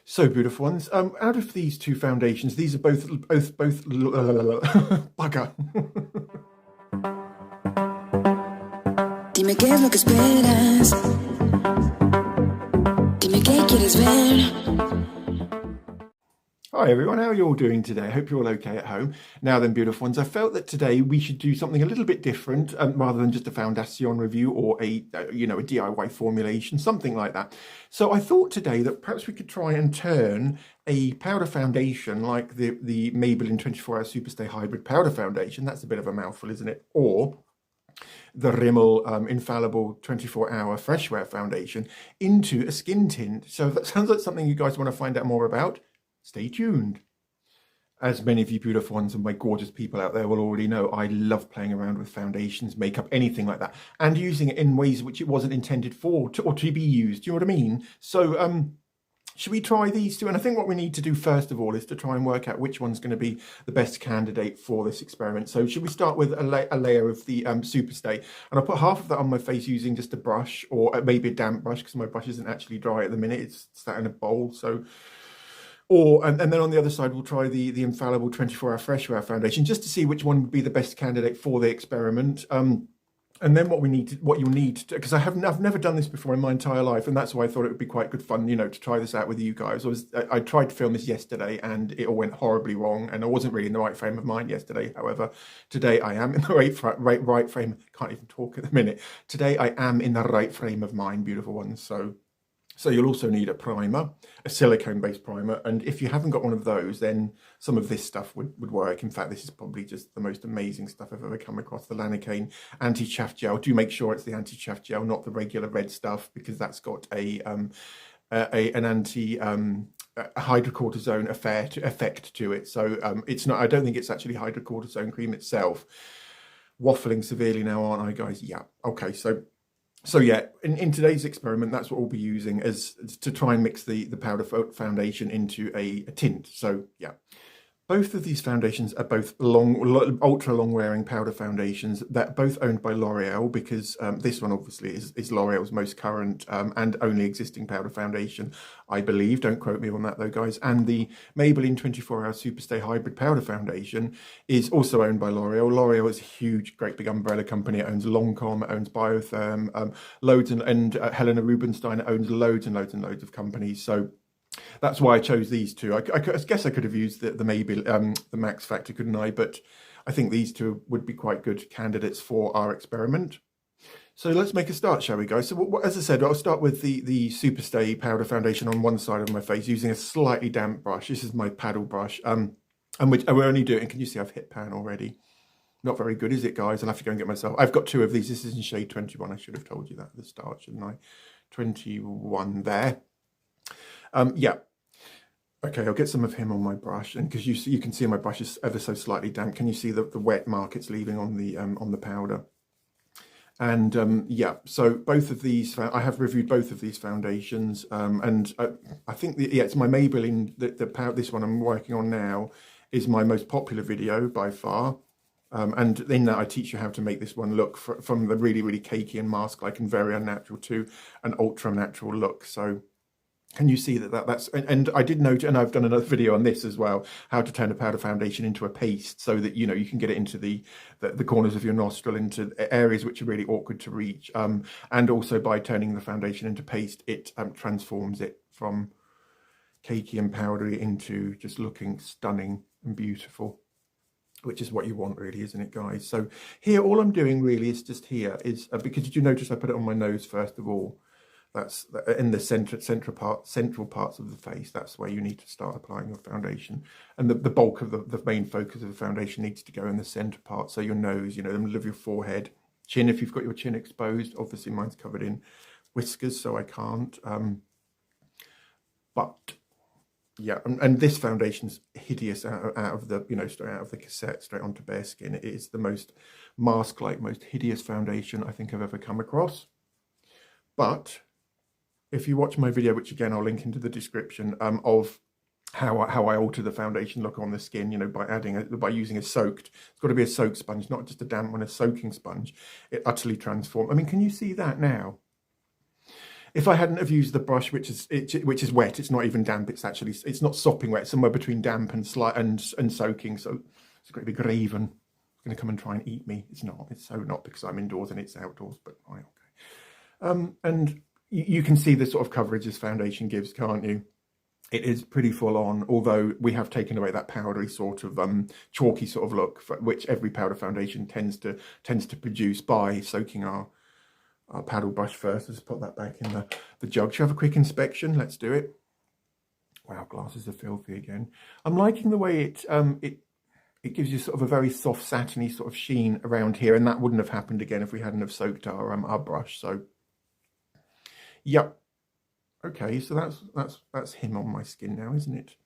So beautiful ones. Out of these two foundations, these are both bugger. Dime qué es lo que esperas. Dime qué quieres ver. Hi everyone, how are you all doing today? I hope you're all okay at home. Now then, beautiful ones, I felt that today we should do something a little bit different, rather than just a foundation review or a DIY formulation, something like that. So I thought today that perhaps we could try and turn a powder foundation like the Maybelline 24-hour Superstay Hybrid Powder Foundation, that's a bit of a mouthful, isn't it? Or the Rimmel Infallible 24-hour Fresh Wear Foundation into a skin tint. So if that sounds like something you guys want to find out more about, stay tuned. As many of you beautiful ones and my gorgeous people out there will already know, I love playing around with foundations, makeup, anything like that, and using it in ways which it wasn't intended for or to be used. Do you know what I mean? So should we try these two? And I think what we need to do first of all is to try and work out which one's going to be the best candidate for this experiment. So should we start with a layer of the Superstay? And I'll put half of that on my face using just a brush or maybe a damp brush because my brush isn't actually dry at the minute. It's sat in a bowl. So, and then on the other side, we'll try the Infallible 24-hour Fresh Wear Foundation just to see which one would be the best candidate for the experiment. And then what you'll need to, because I've never done this before in my entire life, and that's why I thought it would be quite good fun, to try this out with you guys. I tried to film this yesterday and it all went horribly wrong, and I wasn't really in the right frame of mind yesterday. However, today I am in the right frame. Can't even talk at the minute. Today I am in the right frame of mind, beautiful ones. So you'll also need a primer, a silicone-based primer, and if you haven't got one of those, then some of this stuff would work. In fact, this is probably just the most amazing stuff I've ever come across, the Lanacane anti-chaff gel. Do make sure it's the anti-chaff gel, not the regular red stuff, because that's got an anti hydrocortisone effect to it. So it's not. I don't think it's actually hydrocortisone cream itself. Waffling severely now, aren't I, guys? Yeah. Okay. So yeah, in today's experiment, that's what we'll be using as to try and mix the powder foundation into a tint. So yeah, both of these foundations are both ultra long wearing powder foundations that both owned by L'Oreal, because this one obviously is L'Oreal's most current and only existing powder foundation, I believe. Don't quote me on that though, guys. And the Maybelline 24-hour Superstay Hybrid Powder Foundation is also owned by L'Oreal. L'Oreal is a huge, great big umbrella company. It owns Lancome, it owns Biotherm, loads, and Helena Rubinstein owns loads and loads and loads of companies. So that's why I chose these two. I guess I could have used the Maybelline, the Max Factor, couldn't I? But I think these two would be quite good candidates for our experiment. So let's make a start, shall we, guys? So as I said, I'll start with the Superstay powder foundation on one side of my face using a slightly damp brush. This is my paddle brush, and we're only doing, can you see I've hit pan already? Not very good, is it, guys? I'll have to go and get myself. I've got two of these. This is in shade 21. I should have told you that at the start, shouldn't I? 21 there. Yeah. Okay, I'll get some of him on my brush, and because you can see my brush is ever so slightly damp. Can you see the wet mark it's leaving on the powder? And yeah, so both of these, I have reviewed both of these foundations, and I think it's my Maybelline, this one I'm working on now is my most popular video by far. And in that I teach you how to make this one look from the really, really cakey and mask-like and very unnatural to an ultra-natural look. So can you see that's, and I did note, and I've done another video on this as well, how to turn a powder foundation into a paste so that, you can get it into the corners of your nostril, into areas which are really awkward to reach. And also by turning the foundation into paste, it transforms it from cakey and powdery into just looking stunning and beautiful, which is what you want really, isn't it, guys? So here, all I'm doing really is just here is, because did you notice I put it on my nose first of all? That's in the central parts of the face. That's where you need to start applying your foundation. And the bulk of the main focus of the foundation needs to go in the center part. So your nose, the middle of your forehead, chin, if you've got your chin exposed. Obviously mine's covered in whiskers, so I can't. But yeah, and this foundation's hideous out of the, straight out of the cassette, straight onto bare skin. It is the most mask-like, most hideous foundation I think I've ever come across. But if you watch my video, which again I'll link into the description, of how I alter the foundation look on the skin, by using a soaked, it's got to be a soaked sponge, not just a damp one, a soaking sponge. It utterly transforms. I mean, can you see that now? if I hadn't have used the brush, which is wet, it's not even damp. It's not sopping wet. Somewhere between damp and soaking. So it's going to be graven. It's going to come and try and eat me. It's not. It's so not, because I'm indoors and it's outdoors. But right, okay. And you can see the sort of coverage this foundation gives, can't you? It is pretty full on, although we have taken away that powdery sort of chalky sort of look, which every powder foundation tends to produce by soaking our paddle brush first. Let's put that back in the jug. Shall we have a quick inspection? Let's do it. Wow, glasses are filthy again. I'm liking the way it gives you sort of a very soft satiny sort of sheen around here, and that wouldn't have happened again if we hadn't have soaked our brush. So, yep. Okay, so that's him on my skin now, isn't it?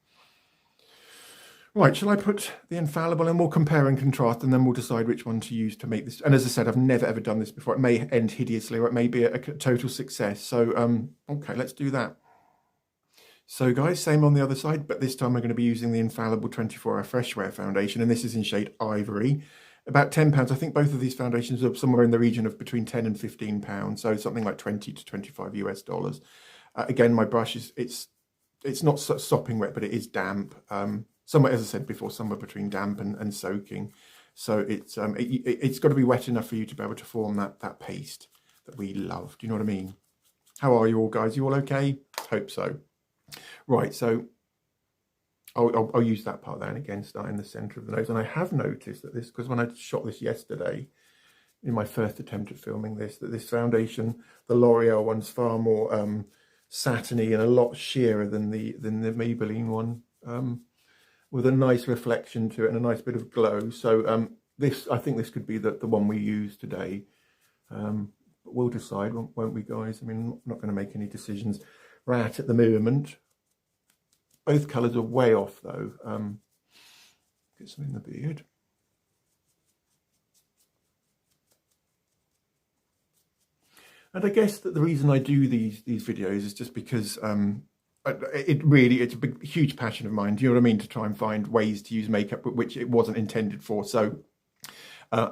Right, shall I put the Infallible, and we'll compare and contrast, and then we'll decide which one to use to make this. And as I said, I've never ever done this before. It may end hideously, or it may be a total success. So, okay, let's do that. So guys, same on the other side, but this time I'm going to be using the Infallible 24-Hour Fresh Wear Foundation, and this is in shade Ivory. About £10. I think both of these foundations are somewhere in the region of between £10 and £15, so something like 20 to 25 US dollars. Again, my brush it's not sopping wet, but it is damp. Somewhere, as I said before, somewhere between damp and soaking. So it's got to be wet enough for you to be able to form that paste that we love. Do you know what I mean? How are you all, guys? You all okay? Hope so. Right, so I'll use that part there, and again, start in the centre of the nose. And I have noticed that this, because when I shot this yesterday, in my first attempt at filming this, that this foundation, the L'Oreal one's far more satiny and a lot sheerer than the Maybelline one, with a nice reflection to it and a nice bit of glow. So I think this could be the one we use today. But we'll decide, won't we, guys? I mean, I'm not going to make any decisions right at the moment. Both colours are way off, though. Get some in the beard. And I guess that the reason I do these videos is just because it's a huge passion of mine. Do you know what I mean? To try and find ways to use makeup which it wasn't intended for. So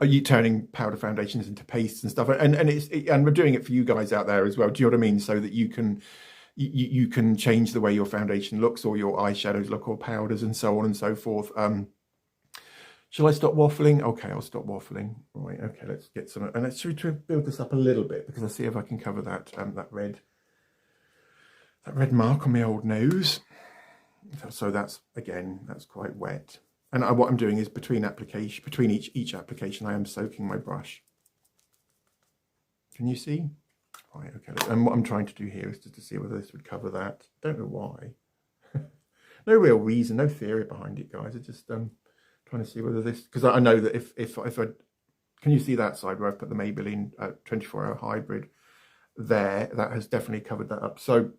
you turning powder foundations into pastes and stuff, and we're doing it for you guys out there as well. Do you know what I mean? So that you can change the way your foundation looks, or your eyeshadows look, or powders, and so on and so forth. Shall I stop waffling? Okay, I'll stop waffling. Right, okay, let's get some, and let's try to build this up a little bit, because I'll see if I can cover that red mark on my old nose. So that's quite wet. And what I'm doing is between each application, I am soaking my brush. Can you see? Right, okay. And what I'm trying to do here is just to see whether this would cover that. Don't know why. No real reason, no theory behind it, guys. I just trying to see whether this, because I know that if I can you see that side where I've put the Maybelline 24-hour hybrid there, that has definitely covered that up. So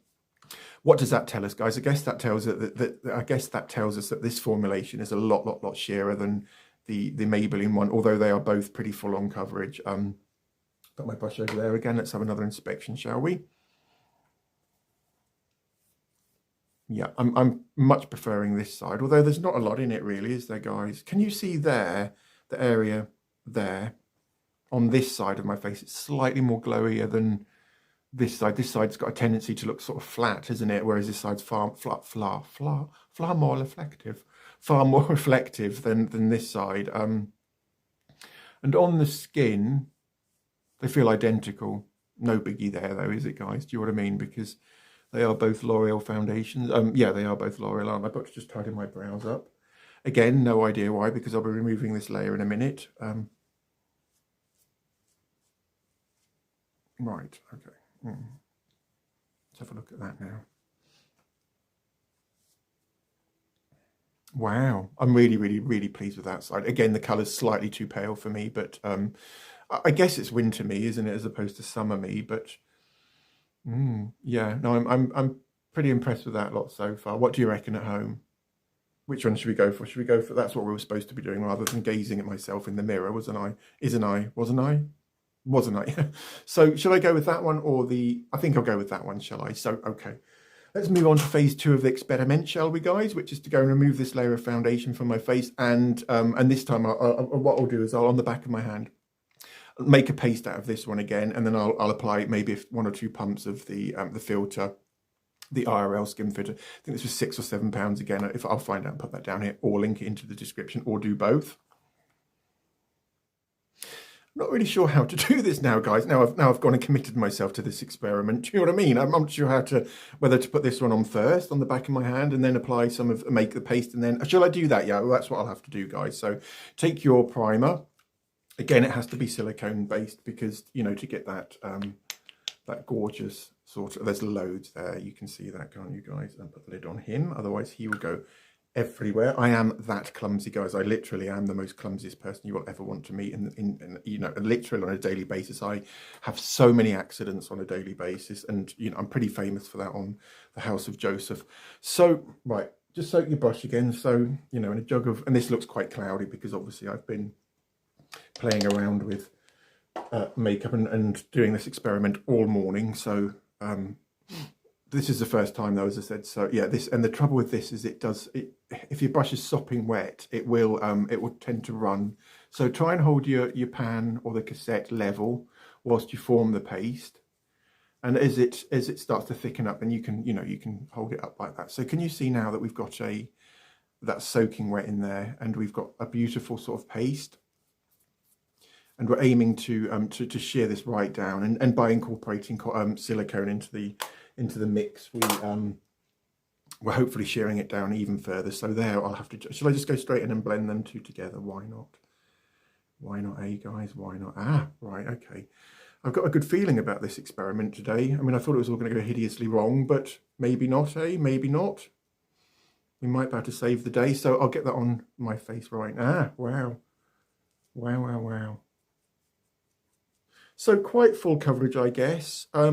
what does that tell us, guys? I guess that tells us that this formulation is a lot sheerer than the Maybelline one, although they are both pretty full on coverage. Got my brush over there again. Let's have another inspection, shall we? Yeah, I'm much preferring this side, although there's not a lot in it really, is there, guys? Can you see there, the area there on this side of my face? It's slightly more glowier than this side. This side's got a tendency to look sort of flat, isn't it? Whereas this side's far more reflective than this side. And on the skin, they feel identical. No biggie there, though, is it, guys? Do you know what I mean? Because they are both L'Oreal foundations. Yeah, they are both L'Oreal, aren't they? But just tidying my brows up. Again, no idea why, because I'll be removing this layer in a minute. Right, okay. Let's have a look at that now. Wow, I'm really pleased with that side. Again, the colour's slightly too pale for me, but I guess it's winter me, isn't it, as opposed to summer me, but yeah, no, I'm pretty impressed with that lot so far. What do you reckon at home? Which one should we go for? Should we go for, that's what we were supposed to be doing, rather than gazing at myself in the mirror, wasn't I? Wasn't I? So shall I go with that one, or I think I'll go with that one, shall I? So, okay. Let's move on to phase 2 of the experiment, shall we, guys? Which is to go and remove this layer of foundation from my face. And this time, what I'll do is on the back of my hand, make a paste out of this one again, and then I'll apply maybe 1 or 2 pumps of the filter, the IRL skin filter. I think this was £6 or £7 again. If I'll find out and put that down here, or link it into the description, or do both. Not really sure how to do this now, guys. Now I've gone and committed myself to this experiment. Do you know what I mean? I'm not sure whether to put this one on first on the back of my hand and then apply make the paste, and then shall I do that? Yeah, well, that's what I'll have to do, guys. So take your primer. Again, it has to be silicone based because, you know, to get that that gorgeous sort of, there's loads there. You can see that, can't you, guys? And put the lid on him, otherwise he will go everywhere. I am that clumsy, guys. I literally am the most clumsiest person you will ever want to meet. In you know, literally on a daily basis, I have so many accidents on a daily basis, and you know, I'm pretty famous for that on the House of Joseph. So right, just soak your brush again. So you know, in a jug of, and this looks quite cloudy because obviously I've been playing around with makeup and doing this experiment all morning. So this is the first time though, as I said. So yeah, this, and the trouble with this is if your brush is sopping wet, it will tend to run. So try and hold your pan or the cassette level whilst you form the paste, and as it starts to thicken up, and you can hold it up like that. So can you see now that we've got that soaking wet in there, and we've got a beautiful sort of paste, and we're aiming to shear this right down, and by incorporating silicone into the mix, we're hopefully shearing it down even further. So there, I'll have to, shall I just go straight in and blend them two together? Why not? Why not, guys? Why not? Ah, right, okay. I've got a good feeling about this experiment today. I mean, I thought it was all going to go hideously wrong, but maybe not, maybe not. We might be able to save the day. So I'll get that on my face right now. Ah, wow. Wow, wow, wow. So quite full coverage, I guess. Get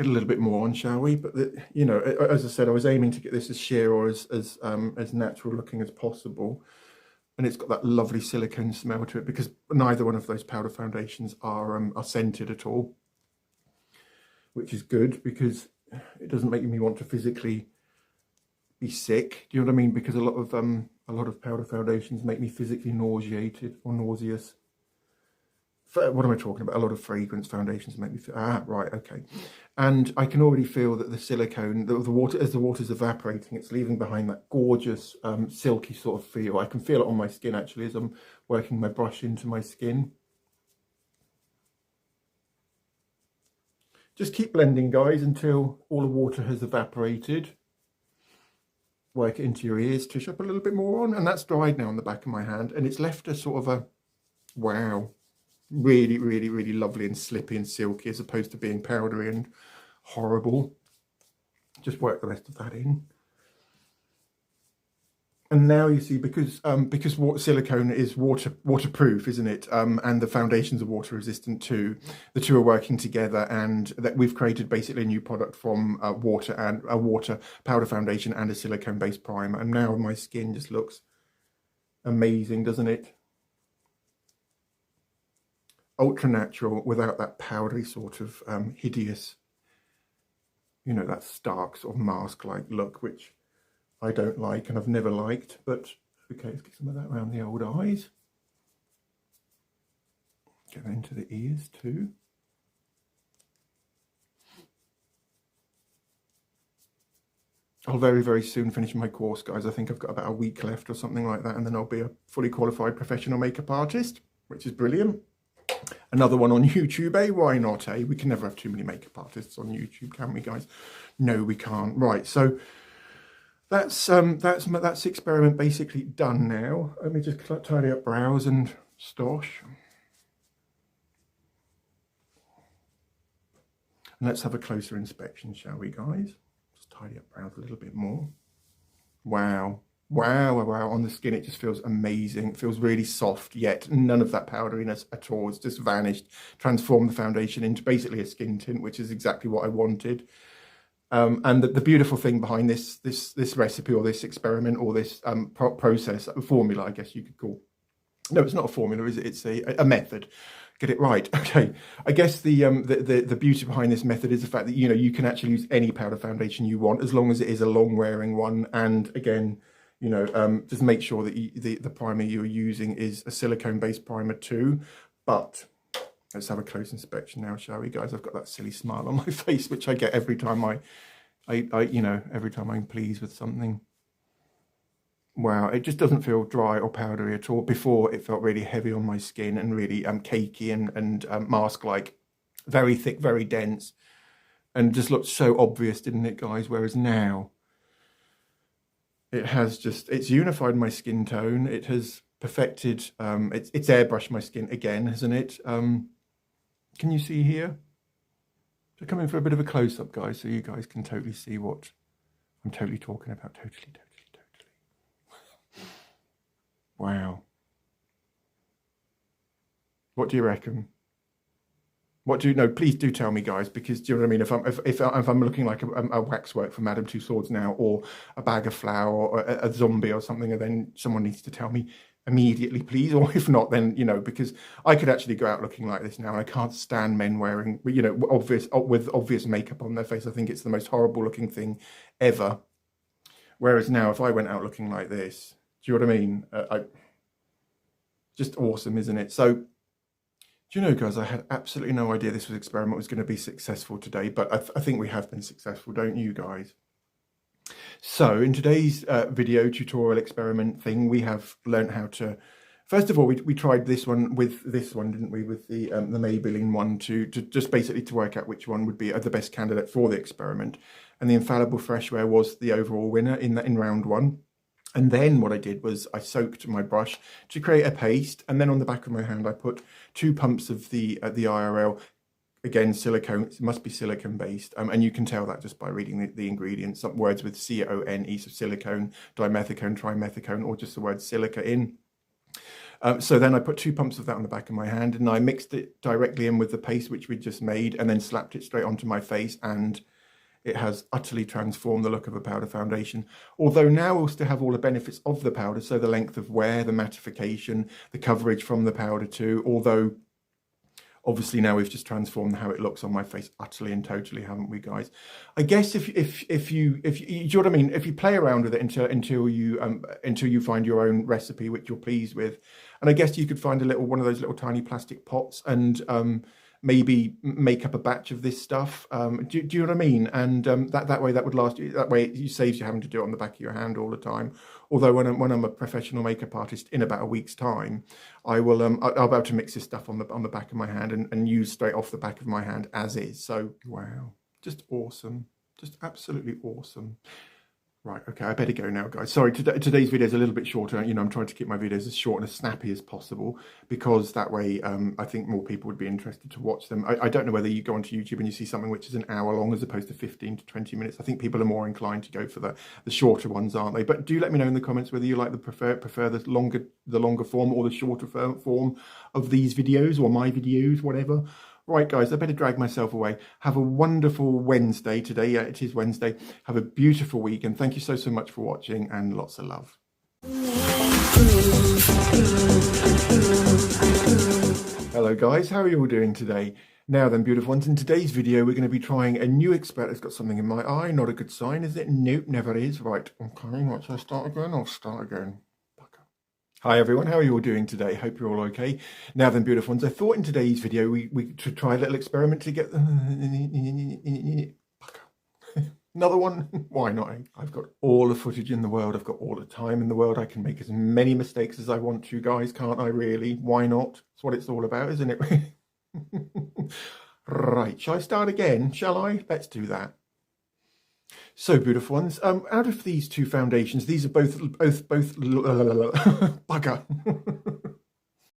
a little bit more on, shall we? But you know, as I said, I was aiming to get this as sheer or as natural looking as possible, and it's got that lovely silicone smell to it because neither one of those powder foundations are scented at all, which is good because it doesn't make me want to physically be sick. Do you know what I mean? Because a lot of powder foundations make me physically nauseated or nauseous. What am I talking about? A lot of fragrance foundations make me feel, right, okay. And I can already feel that the silicone, the water, as the water's evaporating, it's leaving behind that gorgeous silky sort of feel. I can feel it on my skin actually as I'm working my brush into my skin. Just keep blending, guys, until all the water has evaporated. Work it into your ears, tush up a little bit more on, and that's dried now on the back of my hand, and it's left a sort of a, wow. Really, really, really lovely and slippy and silky, as opposed to being powdery and horrible. Just work the rest of that in. And now you see, because silicone is waterproof, isn't it? And the foundations are water resistant too. The two are working together, and that we've created basically a new product from water and a water powder foundation and a silicone based primer. And now my skin just looks amazing, doesn't it? Ultra natural without that powdery sort of hideous, you know, that stark sort of mask-like look, which I don't like and I've never liked. But okay, let's get some of that around the old eyes. Get that into the ears too. I'll very, very soon finish my course, guys. I think I've got about a week left or something like that, and then I'll be a fully qualified professional makeup artist, which is brilliant. Another one on YouTube, why not, We can never have too many makeup artists on YouTube, can we, guys? No, we can't. Right, so that's experiment basically done now. Let me just tidy up brows and stosh. And let's have a closer inspection, shall we, guys? Just tidy up brows a little bit more. Wow. Wow, wow, wow. On the skin, it just feels amazing. It feels really soft, yet none of that powderiness at all. It's just vanished. Transformed the foundation into basically a skin tint, which is exactly what I wanted. And the beautiful thing behind this recipe or this experiment or this process, formula, I guess you could call. No, it's not a formula, is it? It's a method. Get it right. Okay. I guess the beauty behind this method is the fact that, you know, you can actually use any powder foundation you want as long as it is a long wearing one. And again, you know, just make sure that the primer you're using is a silicone-based primer too. But let's have a close inspection now, shall we, guys? I've got that silly smile on my face, which I get every time you know, every time I'm pleased with something. Wow, it just doesn't feel dry or powdery at all. Before, it felt really heavy on my skin and really cakey and mask-like, very thick, very dense, and just looked so obvious, didn't it, guys? Whereas now, it has just, it's unified my skin tone. It has perfected, it's airbrushed my skin again, hasn't it? Can you see here? So come in for a bit of a close-up, guys, so you guys can totally see what I'm totally talking about. Totally. Wow. What do you reckon? What do you know? Please do tell me, guys, because do you know what I mean? If I'm looking like a waxwork for Madame Tussauds now, or a bag of flour, or a zombie or something, and then someone needs to tell me immediately, please. Or if not, then, you know, because I could actually go out looking like this now, and I can't stand men wearing, you know, with obvious makeup on their face. I think it's the most horrible looking thing ever. Whereas now, if I went out looking like this, do you know what I mean? Just awesome, isn't it? So, do you know, guys, I had absolutely no idea this experiment was going to be successful today, but I think we have been successful, don't you, guys? So, in today's video tutorial experiment thing, we have learned how to. First of all, we tried this one with this one, didn't we? With the Maybelline one to just basically to work out which one would be the best candidate for the experiment, and the Infallible Fresh Wear was the overall winner in round one. And then what I did was I soaked my brush to create a paste, and then on the back of my hand I put 2 pumps of the IRL, again silicone. It must be silicone based, and you can tell that just by reading the ingredients. Some words with CONE, so silicone, dimethicone, trimethicone, or just the word silica in. So then I put 2 pumps of that on the back of my hand, and I mixed it directly in with the paste which we just made, and then slapped it straight onto my face, and it has utterly transformed the look of a powder foundation. Although now we'll still have all the benefits of the powder, so the length of wear, the mattification, the coverage from the powder too. Although, obviously now we've just transformed how it looks on my face utterly and totally, haven't we, guys? I guess if you do you know what I mean? If you play around with it until you find your own recipe which you're pleased with, and I guess you could find one of those little tiny plastic pots and maybe make up a batch of this stuff. Do you know what I mean? And that way that would last you. That way it saves you having to do it on the back of your hand all the time. Although when I'm a professional makeup artist in about a week's time, I'll be able to mix this stuff on the back of my hand and use straight off the back of my hand as is. So wow, just awesome, just absolutely awesome. Right, okay, I better go now, guys. Sorry, today's video is a little bit shorter. You know, I'm trying to keep my videos as short and as snappy as possible, because that way I think more people would be interested to watch them. I don't know whether you go onto YouTube and you see something which is an hour long as opposed to 15 to 20 minutes. I think people are more inclined to go for the shorter ones, aren't they? But do let me know in the comments whether you like prefer the longer form or the shorter form of these videos, or my videos, whatever. Right, guys, I better drag myself away. Have a wonderful Wednesday today. Yeah, it is Wednesday. Have a beautiful week, and thank you so much for watching, and lots of love. Hello, guys. How are you all doing today? Now then, beautiful ones, in today's video, we're going to be trying a new experiment. It's got something in my eye. Not a good sign, is it? Nope, never is. Right, okay, right, so I start again? I'll start again. Hi everyone, how are you all doing today? Hope you're all okay. Now then, beautiful ones, I thought in today's video we should try a little experiment to get another one. Why not? I've got all the footage in the world. I've got all the time in the world. I can make as many mistakes as I want to, guys, can't I really? Why not? That's what it's all about, isn't it? Right, shall I start again? Shall I? Let's do that. So, beautiful ones, out of these 2 foundations, these are both bugger.